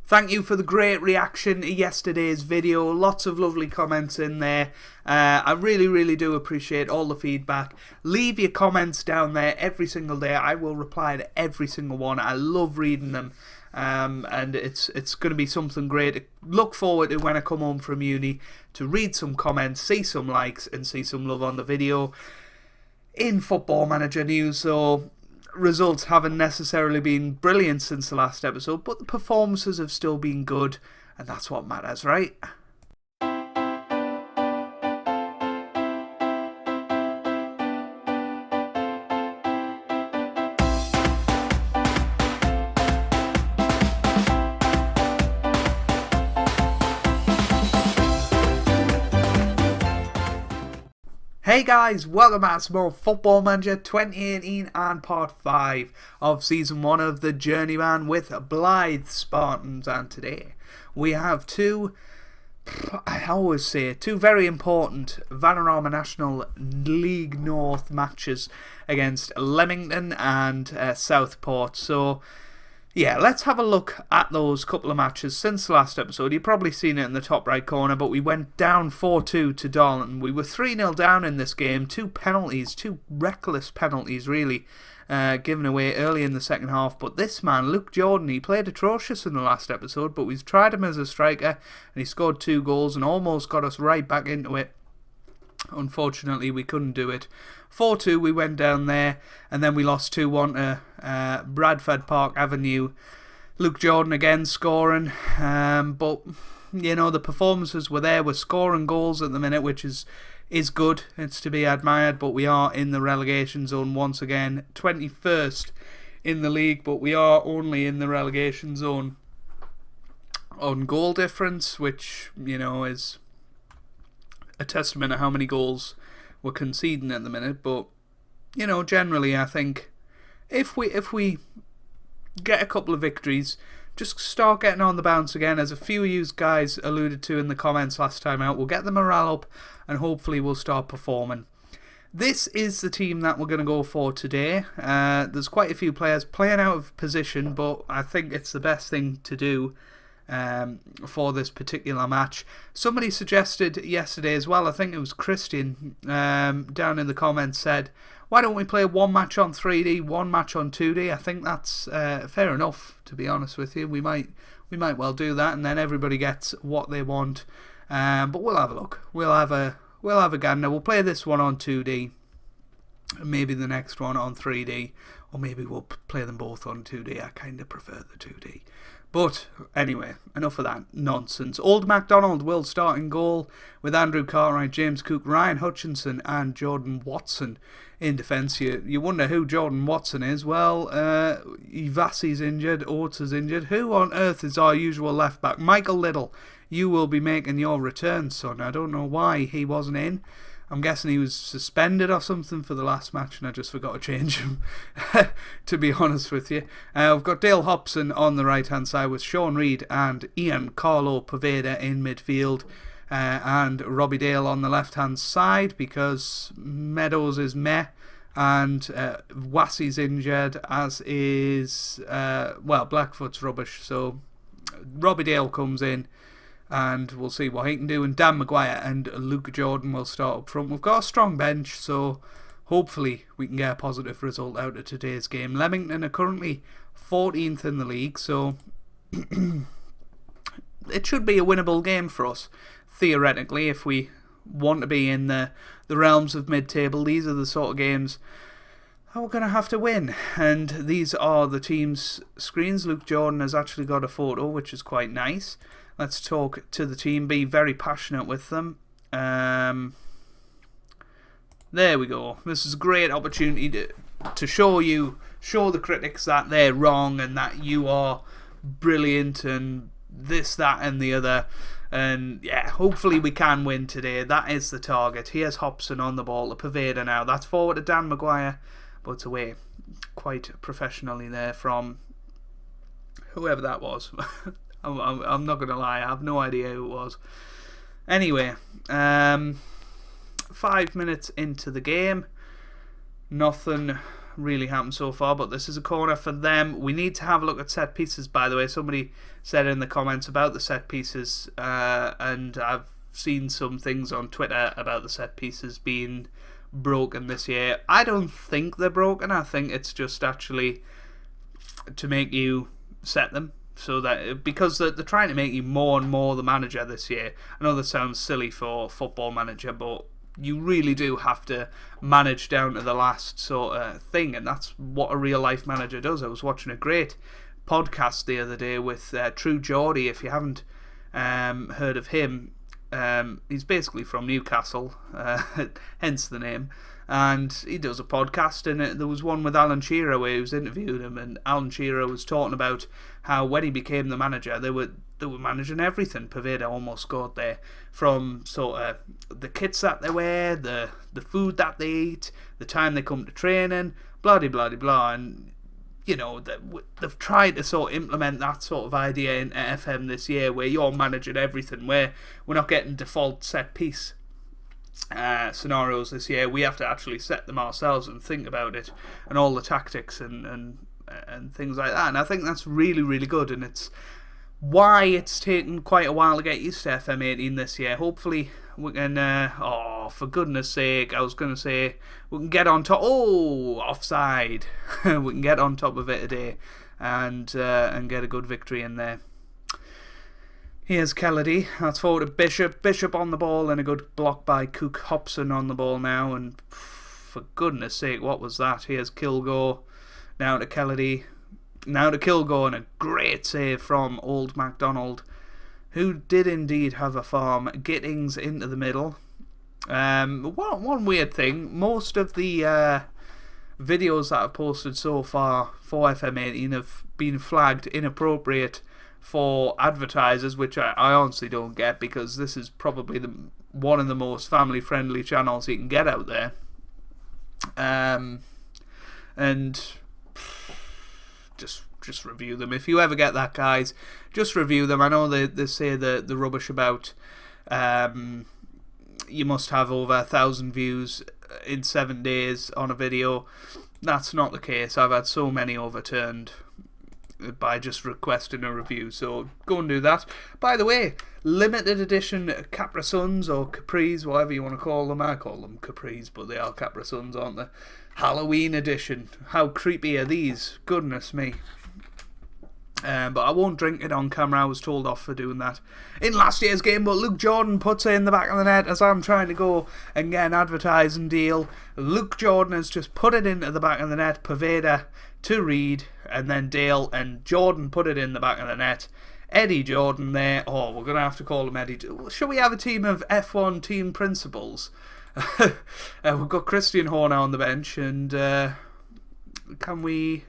Thank you for the great reaction to yesterday's video. Lots of lovely comments in there. I really do appreciate all the feedback. Leave your comments down there every single day. I will reply to every single one. I love reading them. And it's going to be something great to look forward to when I come home from uni, to read some comments, see some likes and see some love on the video. In Football Manager news, so results haven't necessarily been brilliant since the last episode, but the performances have still been good, and that's what matters, right? Hey guys, welcome back to more Football Manager 2018 and part 5 of season 1 of the Journeyman with Blyth Spartans, and today we have two very important Vanarama National League North matches against Leamington and Southport. So yeah, let's have a look at those couple of matches since the last episode. You've probably seen it in the top right corner, but we went down 4-2 to Darlington. We were 3-0 down in this game. Two reckless penalties really, given away early in the second half. But this man, Luke Jordan, he played atrocious in the last episode, but we've tried him as a striker, and he scored 2 goals and almost got us right back into it. Unfortunately, we couldn't do it. 4-2 we went down there, and then we lost 2-1 to Bradford Park Avenue. Luke Jordan again scoring, but you know, the performances were there. We're scoring goals at the minute, which is good. It's to be admired, but we are in the relegation zone once again. 21st in the league, but we are only in the relegation zone on goal difference, which, you know, is a testament to how many goals we're conceding at the minute. But you know, generally I think if we get a couple of victories, just start getting on the bounce again, as a few of you guys alluded to in the comments last time out, we'll get the morale up and hopefully we'll start performing. This is the team that we're going to go for today. There's quite a few players playing out of position, but I think it's the best thing to do for this particular match. Somebody suggested yesterday as well, I think it was Christian, down in the comments, said, why don't we play one match on 3D, one match on 2D? I think that's fair enough, to be honest with you. We might well do that, and then everybody gets what they want. But we'll have a look. We'll have a gander. We'll play this one on 2D, and maybe the next one on 3D, or maybe we'll play them both on 2D. I kind of prefer the 2D. But anyway, enough of that nonsense. Old MacDonald will start in goal with Andrew Cartwright, James Cook, Ryan Hutchinson and Jordan Watson in defence. You wonder who Jordan Watson is. Well, Ivasi's injured, Oates is injured. Who on earth is our usual left back? Michael Little, you will be making your return, son. I don't know why he wasn't in. I'm guessing he was suspended or something for the last match, and I just forgot to change him, to be honest with you. We've got Dale Hobson on the right-hand side with Sean Reid and Ian Carlo Poveda in midfield, and Robbie Dale on the left-hand side because Meadows is meh, and Wassey's injured, as is, Blackfoot's rubbish, so Robbie Dale comes in, and we'll see what he can do. And Dan Maguire and Luke Jordan will start up front. We've got a strong bench, so hopefully we can get a positive result out of today's game. Leamington are currently 14th in the league, so it should be a winnable game for us, theoretically, if we want to be in the realms of mid-table. These are the sort of games that we're going to have to win. And these are the team's screens. Luke Jordan has actually got a photo, which is quite nice. Let's talk to the team, be very passionate with them. There we go. This is a great opportunity to show the critics that they're wrong and that you are brilliant and this, that and the other. And yeah, hopefully we can win today. That is the target. Here's Hobson on the ball to Poveda now. That's forward to Dan Maguire, but it's away quite professionally there from whoever that was. I'm not going to lie, I have no idea who it was. Anyway, 5 minutes into the game, nothing really happened so far, but this is a corner for them. We need to have a look at set pieces, by the way. Somebody said in the comments about the set pieces, and I've seen some things on Twitter about the set pieces being broken this year. I don't think they're broken. I think it's just actually to make you set them, so that because they're trying to make you more and more the manager this year. I know that sounds silly for Football Manager, but you really do have to manage down to the last sort of thing, and that's what a real life manager does. I was watching a great podcast the other day with True Geordie. If you haven't heard of him, he's basically from Newcastle, hence the name, and he does a podcast, and there was one with Alan Shearer where he was interviewing him, and Alan Shearer was talking about how when he became the manager, they were managing everything. Paveda almost scored there, from sort of the kits that they wear, the food that they eat, the time they come to training, blah de blah de blah, and you know they've tried to sort of implement that sort of idea in FM this year, where you're managing everything, where we're not getting default set piece scenarios this year. We have to actually set them ourselves and think about it and all the tactics and things like that, and I think that's really, really good, and it's why it's taken quite a while to get used to FM18 this year. Hopefully we can, for goodness sake, I was going to say we can get on top, offside, we can get on top of it today and get a good victory in there. Here's Kennedy, that's forward to Bishop on the ball, and a good block by Cook. Hobson on the ball now, and for goodness sake, what was that? Here's Kilgore, now to Kennedy, now to Kilgore, and a great save from old MacDonald, who did indeed have a farm. Gittings into the middle. One weird thing, most of the videos that I've posted so far for FM18 have been flagged inappropriate for advertisers, which I honestly don't get, because this is probably one of the most family friendly channels you can get out there, and just review them if you ever get that, guys. Just review them. I know they say the rubbish about you must have over 1,000 views in 7 days on a video. That's not the case. I've had so many overturned by just requesting a review, so go and do that. By the way, limited edition Capra Suns, or Capris, whatever you want to call them. I call them Capris, but they are Capra Suns, aren't they? Halloween edition. How creepy are these? Goodness me. But I won't drink it on camera. I was told off for doing that in last year's game, but Luke Jordan puts it in the back of the net as I'm trying to go and get an advertising deal. Luke Jordan has just put it into the back of the net. Paveda to Reed, and then Dale, and Jordan put it in the back of the net. Eddie Jordan there. Oh, we're going to have to call him Eddie. Shall we have a team of F1 team principals? We've got Christian Horner on the bench, and can we...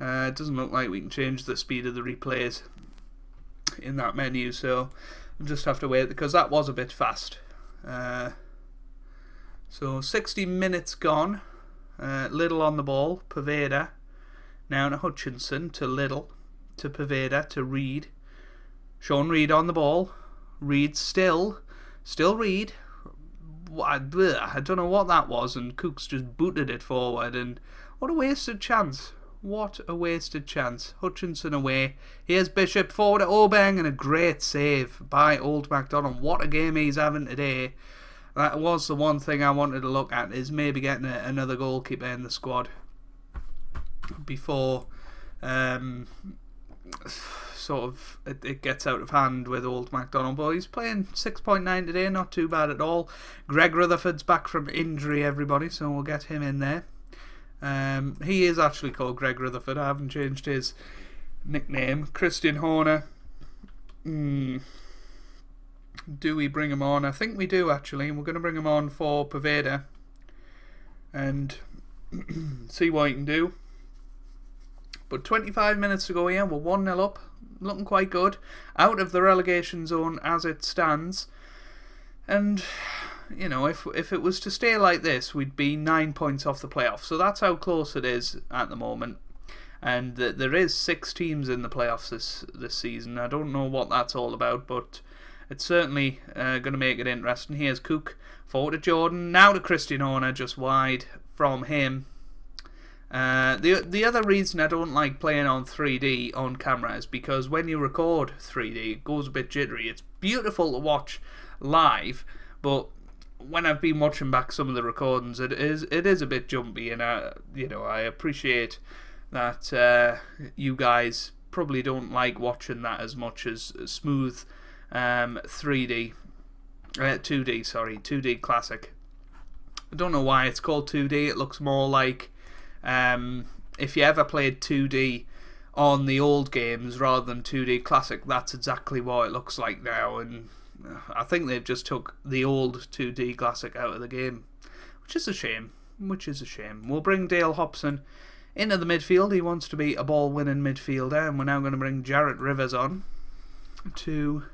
it doesn't look like we can change the speed of the replays in that menu, so we'll just have to wait, because that was a bit fast. So 60 minutes gone. Little on the ball. Paveda now to Hutchinson, to Little, to Paveda, to Reed. Sean Reed on the ball. Reed still Reed. I don't know what that was, and Cooks just booted it forward, and what a wasted chance. What a wasted chance. Hutchinson away. Here's Bishop forward to Obeng, and a great save by old MacDonald. What a game he's having today. That was the one thing I wanted to look at, is maybe getting another goalkeeper in the squad before sort of it gets out of hand with old MacDonald. But he's playing 6.9 today, not too bad at all. Greg Rutherford's back from injury, everybody, so we'll get him in there. He is actually called Greg Rutherford. I haven't changed his nickname. Christian Horner. Do we bring him on? I think we do, actually. We're going to bring him on for Paveda and see what he can do. But 25 minutes to go here. We're 1-0 up. Looking quite good. Out of the relegation zone as it stands. And... you know, if it was to stay like this, we'd be 9 points off the playoffs. So that's how close it is at the moment. And there is 6 teams in the playoffs this season. I don't know what that's all about, but it's certainly going to make it interesting. Here's Cook, forward to Jordan, now to Christian Horner, just wide from him. The other reason I don't like playing on 3D on camera is because when you record 3D, it goes a bit jittery. It's beautiful to watch live, but when I've been watching back some of the recordings, it is a bit jumpy, and I appreciate that you guys probably don't like watching that as much as smooth 2D classic. I don't know why it's called 2D. It looks more like if you ever played 2D on the old games rather than 2D classic, that's exactly what it looks like now, and I think they've just took the old 2D classic out of the game, which is a shame. We'll bring Dale Hobson into the midfield. He wants to be a ball-winning midfielder, and we're now going to bring Jarrett Rivers on to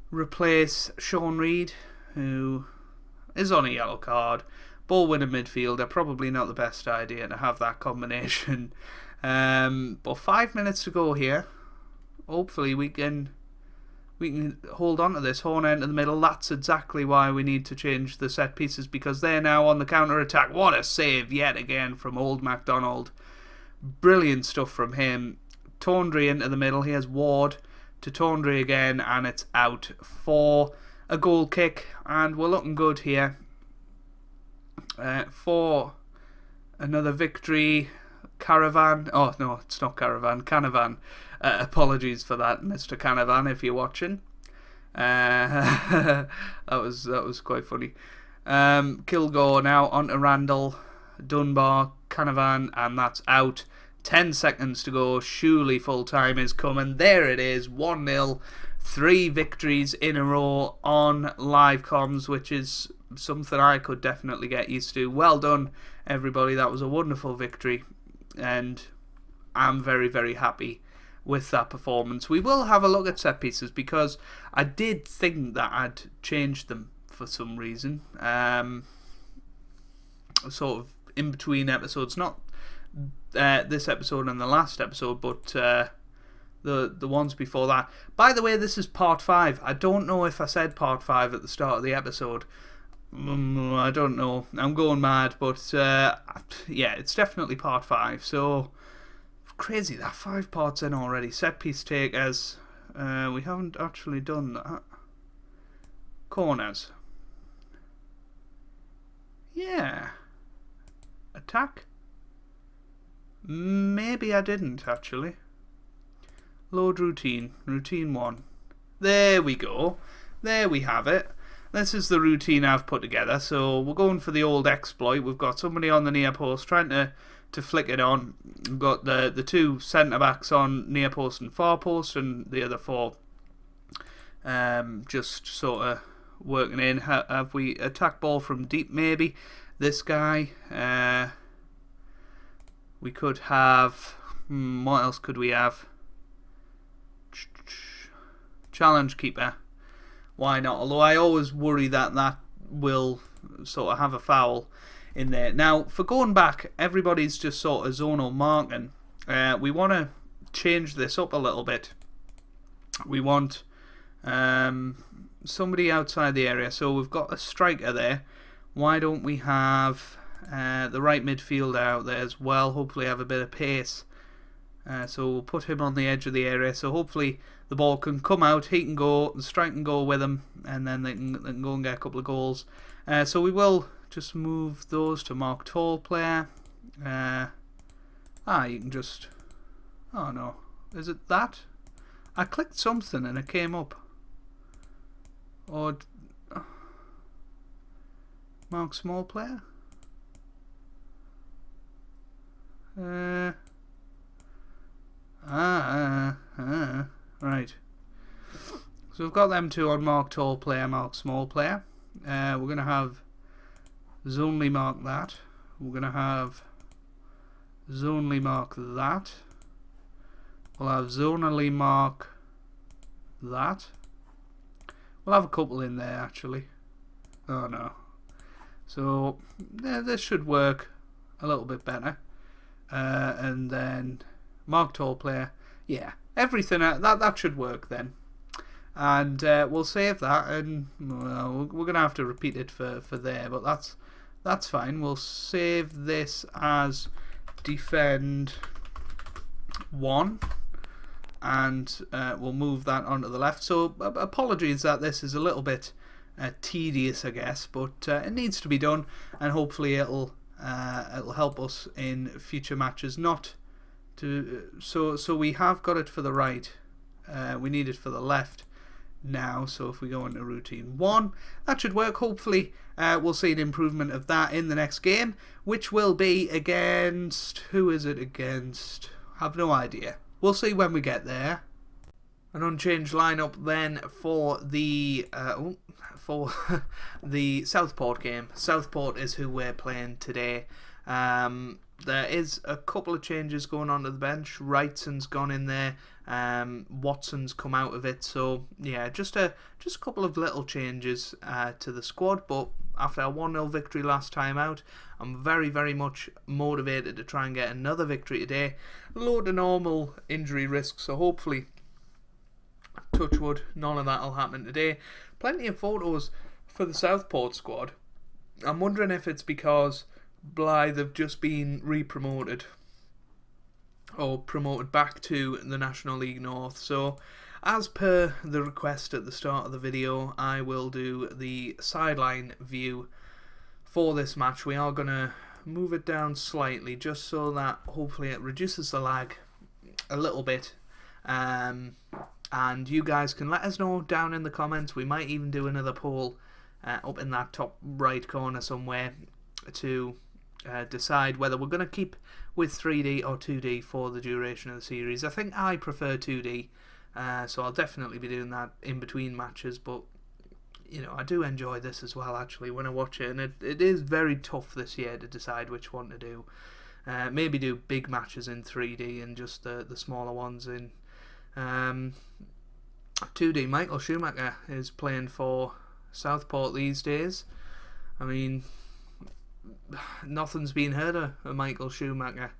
replace Sean Reid, who is on a yellow card. Ball-winning midfielder, probably not the best idea to have that combination. But 5 minutes to go here. Hopefully we can hold on to this, Horner into the middle. That's exactly why we need to change the set pieces, because they're now on the counter-attack. What a save yet again from old MacDonald. Brilliant stuff from him. Tawndry into the middle. He has Ward to Tawndry again, and it's out for a goal kick, and we're looking good here for another victory. Caravan. Oh no, it's not Caravan. Canavan. Apologies for that, Mr. Canavan, if you're watching. That was quite funny. Kilgore now onto Randall, Dunbar, Canavan, and that's out. 10 seconds to go. Surely full time is coming. There it is. 1-0. 3 victories in a row on live comms, which is something I could definitely get used to. Well done, everybody. That was a wonderful victory, and I'm very, very happy with that performance. We will have a look at set pieces, because I did think that I'd changed them for some reason. Sort of in between episodes, not this episode and the last episode, but the ones before that. By the way, this is part 5. I don't know if I said part 5 at the start of the episode. I don't know. I'm going mad, but yeah, it's definitely part 5. So crazy that 5 parts in already. Set piece takers. We haven't actually done that. Corners. Yeah. Attack. Maybe I didn't actually. Load routine. Routine 1. There we go. There we have it. This is the routine I've put together. So we're going for the old exploit. We've got somebody on the near post trying to flick it on. We've got the 2 centre backs on near post and far post, and the other 4 just sort of working in. Have we attack ball from deep? Maybe this guy. We could have. What else could we have? Challenge keeper. Why not? Although I always worry that will sort of have a foul in there. Now, for going back, everybody's just sort of zonal marking. We want to change this up a little bit. We want somebody outside the area. So we've got a striker there. Why don't we have the right midfielder out there as well? Hopefully have a bit of pace. So we'll put him on the edge of the area. So hopefully the ball can come out. He can go. The strike can go with him. And then they can go and get a couple of goals. So we will just move those to mark tall player. You can just... Oh no. Is it that? I clicked something and it came up. Or... Mark small player? Right. So we've got them 2 on mark tall player, mark small player. We're going to have zonely mark that. We're going to have zonely mark that. We'll have zonally mark that. We'll have a couple in there actually. Oh no. So this should work a little bit better. And then mark tall player. Yeah, everything that should work then. And we'll save that, and we're gonna have to repeat it for there, but that's fine. We'll save this as defend 1, and we'll move that onto the left. So apologies that this is a little bit tedious, I guess, but it needs to be done, and hopefully it'll help us in future matches. Not to so we have got it for the right. We need it for the left now. So if we go into routine 1, that should work. Hopefully we'll see an improvement of that in the next game, which will be against, who is it against? Have no idea. We'll see when we get there. An unchanged lineup then for the the Southport game. Southport is who we're playing today. There is a couple of changes going on to the bench. Wrightson's gone in there. Watson's come out of it. So yeah, just a couple of little changes to the squad. But after a 1-0 victory last time out, I'm very, very much motivated to try and get another victory today. Low to normal injury risk, so hopefully, touch wood, none of that will happen today. Plenty of photos for the Southport squad. I'm wondering if it's because Blyth have just been re-promoted or promoted back to the National League North. So as per the request at the start of the video, I will do the sideline view for this match. We are going to move it down slightly just so that hopefully it reduces the lag a little bit. And you guys can let us know down in the comments. We might even do another poll up in that top right corner somewhere to decide whether we're going to keep with 3D or 2D for the duration of the series. I think I prefer 2D, so I'll definitely be doing that in between matches, but you know, I do enjoy this as well actually when I watch it, and it is very tough this year to decide which one to do. Maybe do big matches in 3D and just the smaller ones in 2D. Michael Schumacher is playing for Southport these days. I mean, nothing's been heard of Michael Schumacher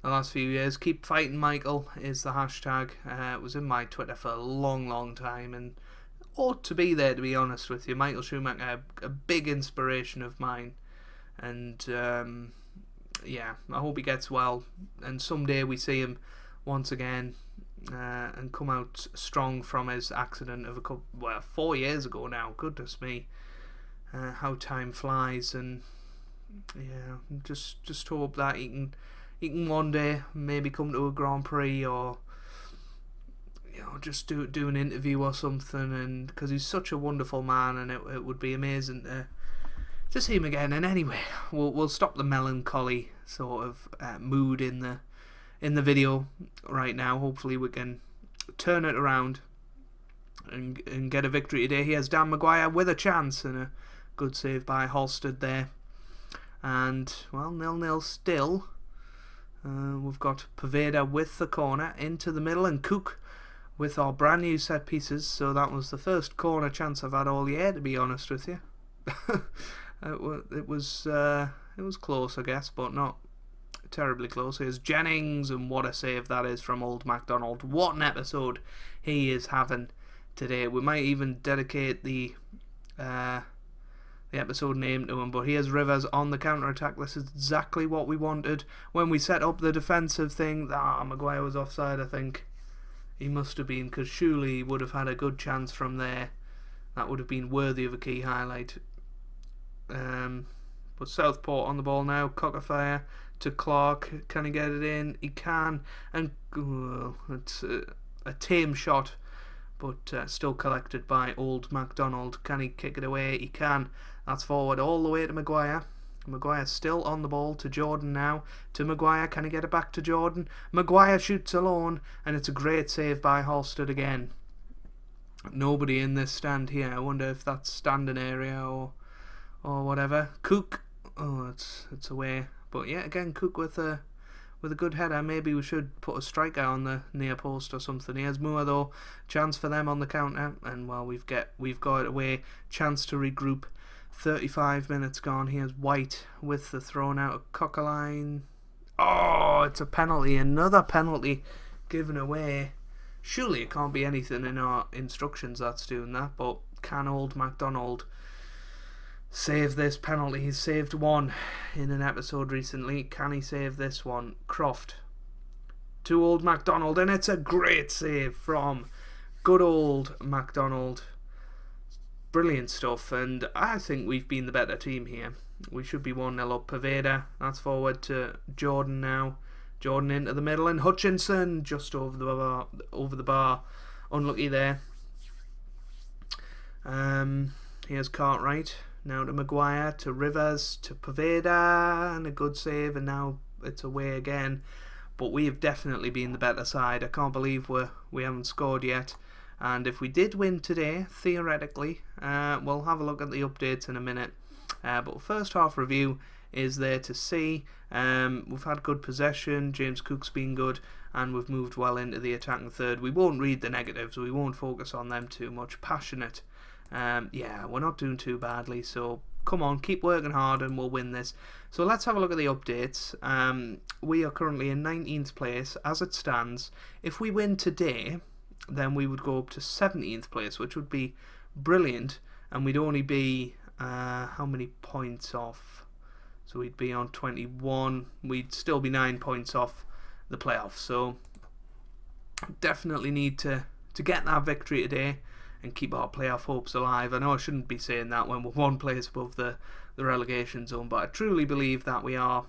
the last few years. Keep fighting Michael is the hashtag. It was in my Twitter for a long time and ought to be there, to be honest with you. Michael Schumacher, a big inspiration of mine, and yeah, I hope he gets well and someday we see him once again and come out strong from his accident of 4 years ago now. Goodness me, how time flies. And yeah, just hope that he can one day maybe come to a Grand Prix, or you know, just do an interview or something, and because he's such a wonderful man, and it would be amazing to see him again. And anyway, we'll stop the melancholy sort of mood in the video right now. Hopefully we can turn it around and get a victory today. Here's Dan Maguire with a chance, and a good save by Halstead there. And well, 0-0 still. We've got Poveda with the corner into the middle, and Cook with our brand new set pieces. So that was the first corner chance I've had all year, to be honest with you. It was close, I guess, but not terribly close. Here's Jennings, and what a save that is from old MacDonald. What an episode he is having today. We might even dedicate the episode name to him. But here's Rivers on the counter-attack. This is exactly what we wanted when we set up the defensive thing. Maguire was offside, I think. He must have been, because surely he would have had a good chance from there. That would have been worthy of a key highlight. But Southport on the ball now. Cockafire to Clark. Can he get it in? He can. And it's a tame shot, but still collected by old MacDonald. Can he kick it away? He can. That's forward all the way to Maguire. Maguire still on the ball to Jordan now. To Maguire. Can he get it back to Jordan? Maguire shoots alone, and it's a great save by Halstead again. Nobody in this stand here. I wonder if that's standing area or whatever. Cook. Oh, it's away. But yeah, again, Cook with a good header. Maybe we should put a striker on the near post or something. Here's Moore though. Chance for them on the counter, and well, we've got it away. Chance to regroup. 35 minutes gone. Here's White with the thrown out of Coqueline. Oh, it's a penalty. Another penalty given away. Surely it can't be anything in our instructions that's doing that, but can old MacDonald save this penalty. He's saved one in an episode recently. Can he save this one? Croft to old MacDonald, and it's a great save from good old MacDonald. Brilliant stuff, and I think we've been the better team here. We should be 1-0 up. Poveda, that's forward to Jordan now. Jordan into the middle, and Hutchinson just over the bar. Unlucky there. Here's Cartwright. Now to Maguire, to Rivers, to Poveda, and a good save, and now it's away again. But we have definitely been the better side. I can't believe we haven't scored yet. And if we did win today, theoretically, we'll have a look at the updates in a minute. But first half review is there to see. We've had good possession, James Cook's been good, and we've moved well into the attacking third. We won't read the negatives, we won't focus on them too much. Passionate. Yeah, we're not doing too badly, so come on, keep working hard and we'll win this. So let's have a look at the updates. We are currently in 19th place as it stands. If we win today, then we would go up to 17th place, which would be brilliant, and we'd only be how many points off? So we'd be on 21. We'd still be 9 points off the playoffs. So definitely need to get that victory today and keep our playoff hopes alive. I know I shouldn't be saying that when we're one place above the relegation zone, but I truly believe that we are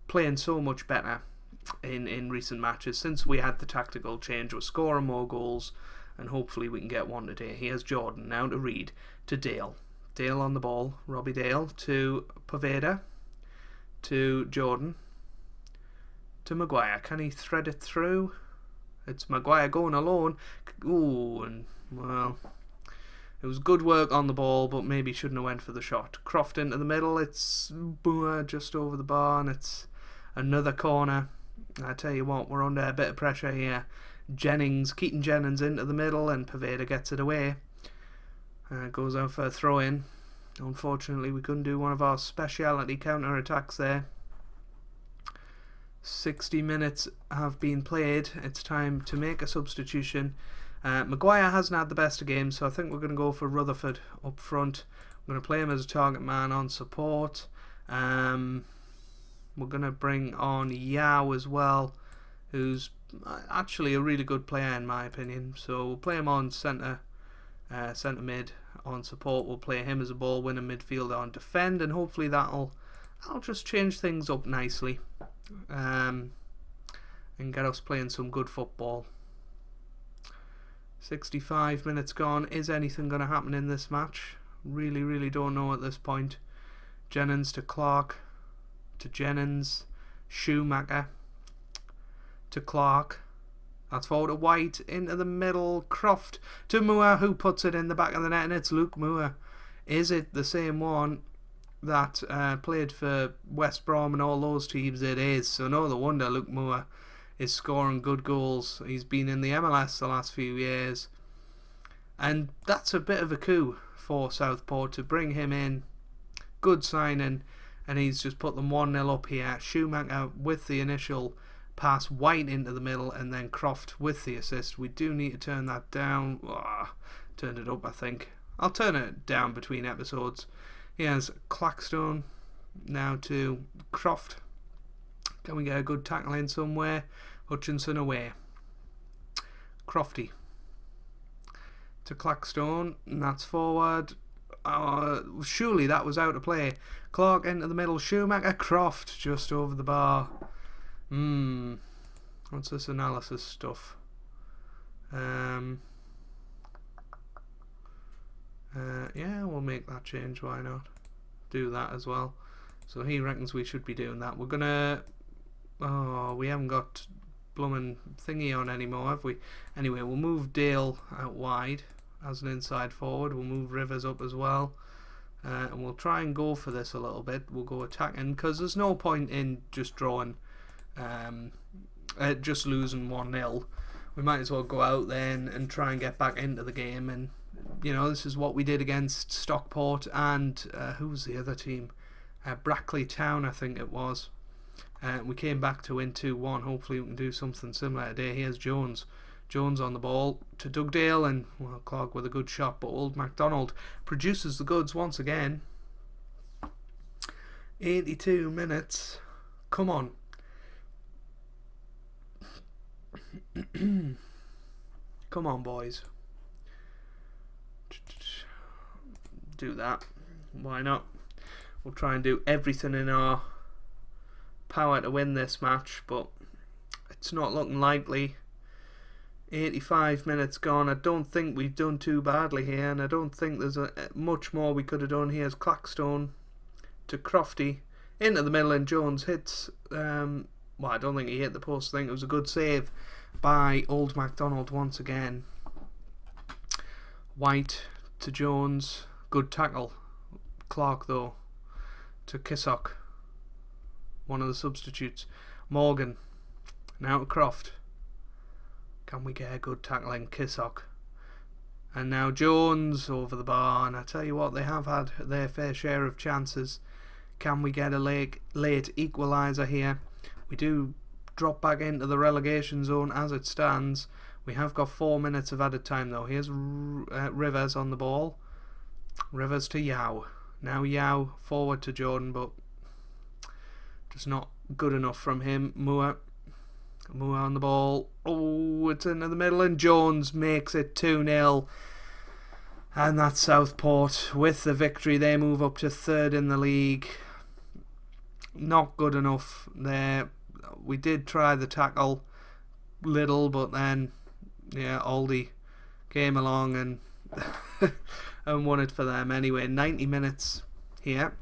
playing so much better in recent matches since we had the tactical change. We're scoring more goals, and hopefully we can get one today. Here's Jordan now to Reed, to Dale. Dale on the ball, Robbie Dale to Poveda, to Jordan, to Maguire. Can he thread it through? It's Maguire going alone. Ooh, and well, it was good work on the ball, but maybe shouldn't have went for the shot. Croft into the middle. It's just over the bar, and it's another corner. I tell you what, we're under a bit of pressure here. Keaton Jennings into the middle, and Poveda gets it away. Goes out for a throw in. Unfortunately, we couldn't do one of our speciality counter attacks there. 60 minutes have been played. It's time to make a substitution. Maguire hasn't had the best of games, so I think we're going to go for Rutherford up front. I'm going to play him as a target man on support. We're going to bring on Yao as well, who's actually a really good player in my opinion. So we'll play him on centre mid on support. We'll play him as a ball winner midfielder on defend, and hopefully that'll just change things up nicely and get us playing some good football. 65 minutes gone. Is anything going to happen in this match? Really don't know at this point. Jennings to Clark, to Jennings, Schumacher to Clark. That's forward to White, into the middle, Croft to Moore, who puts it in the back of the net, and it's Luke Moore. Is it the same one that played for West Brom and all those teams? It is, so no wonder Luke Moore is scoring good goals. He's been in the MLS the last few years, and that's a bit of a coup for Southport to bring him in. Good signing, and he's just put them 1-0 up here. Schumacher with the initial pass, White into the middle, and then Croft with the assist. We do need to turn that down. Turned it up, I think. I'll turn it down between episodes. Here's Clackstone now to Croft. Can we get a good tackle in somewhere? Hutchinson away. Crofty to Clackstone, and that's forward. Surely that was out of play. Clark into the middle, Schumacher, Croft just over the bar. What's this analysis stuff? Yeah, we'll make that change, why not? Do that as well. So he reckons we should be doing that. We're gonna... we haven't got bloomin' thingy on anymore, have we? Anyway, we'll move Dale out wide as an inside forward. We'll move Rivers up as well. And we'll try and go for this a little bit. We'll go attacking, because there's no point in just drawing... just losing 1-0. We might as well go out then and try and get back into the game. And you know, this is what we did against Stockport and who was the other team? Brackley Town, I think it was. We came back to win 2-1. Hopefully we can do something similar today. Here's Jones Jones on the ball to Dugdale, and well, Clark with a good shot, but old MacDonald produces the goods once again. 82 minutes. Come on. Come on, boys. Do that. Why not? We'll try and do everything in our power to win this match, but it's not looking likely. 85 minutes gone. I don't think we've done too badly here, and I don't think there's much more we could have done. Here's Clackstone to Crofty into the middle, and Jones hits. Well, I don't think he hit the post. I think it was a good save by old MacDonald once again. White to Jones. Good tackle. Clark, though, to Kissock, one of the substitutes. Morgan, now to Croft. Can we get a good tackling? Kissock. And now Jones over the bar, and I tell you what, they have had their fair share of chances. Can we get a late equaliser here? We do drop back into the relegation zone as it stands. We have got 4 minutes of added time, though. Here's Rivers on the ball. Rivers to Yao. Now Yao forward to Jordan, but just not good enough from him. Moore on the ball. Oh, it's into the middle, and Jones makes it 2-0. And that's Southport with the victory. They move up to third in the league. Not good enough there. We did try the tackle little, but then yeah, Aldi came along and and won it for them anyway. 90 minutes here.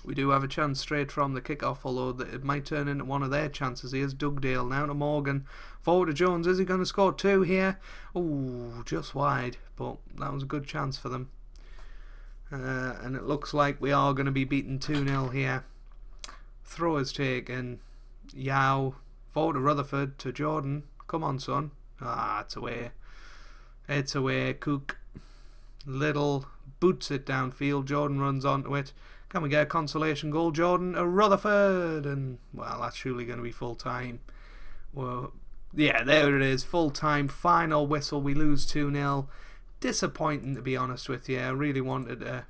We do have a chance straight from the kickoff, although it might turn into one of their chances. Here's Dugdale now to Morgan. Forward to Jones. Is he going to score 2 here? Oh, just wide, but that was a good chance for them. And it looks like we are going to be beaten 2-0 here. Throw is taken. Yao. Forward to Rutherford to Jordan. Come on, son. Ah, it's away. It's away. Cook. Little boots it downfield. Jordan runs onto it. Can we get a consolation goal? Jordan to Rutherford. And, well, that's surely going to be full time. Well, yeah, there it is. Full time. Final whistle. We lose 2-0. Disappointing, to be honest with you. I really wanted to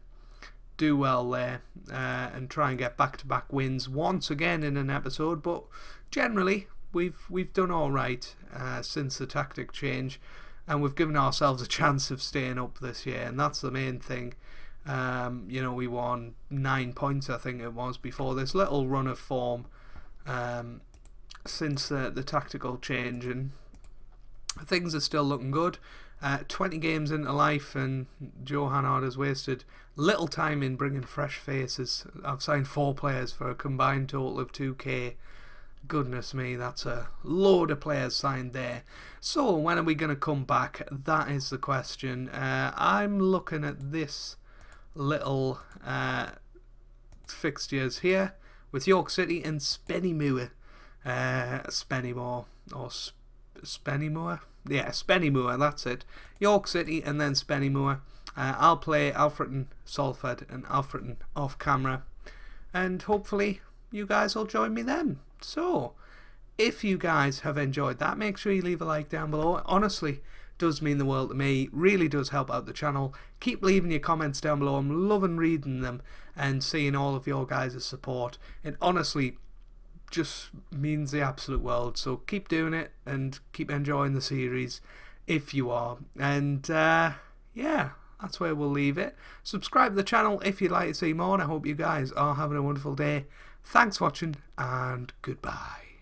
do well there and try and get back-to-back wins once again in an episode. But generally, we've done all right since the tactic change. And we've given ourselves a chance of staying up this year. And that's the main thing. You know, we won 9 points, I think it was, before this little run of form since the tactical change, and things are still looking good. 20 games into life, and Joe Hannard has wasted little time in bringing fresh faces. I've signed 4 players for a combined total of 2k. Goodness me, that's a load of players signed there. So when are we going to come back? That is the question. I'm looking at this little fixtures here with York City and Spennymoor. Spennymoor or Spennymoor? Yeah, Spennymoor, that's it. York City and then Spennymoor. I'll play Alfreton, Salford and Alfreton off camera, and hopefully you guys will join me then. So if you guys have enjoyed that, make sure you leave a like down below. It honestly does mean the world to me, really does help out the channel. Keep leaving your comments down below. I'm loving reading them and seeing all of your guys' support. It honestly just means the absolute world. So keep doing it and keep enjoying the series if you are. And yeah, that's where we'll leave it. Subscribe to the channel if you'd like to see more, and I hope you guys are having a wonderful day. Thanks for watching, and goodbye.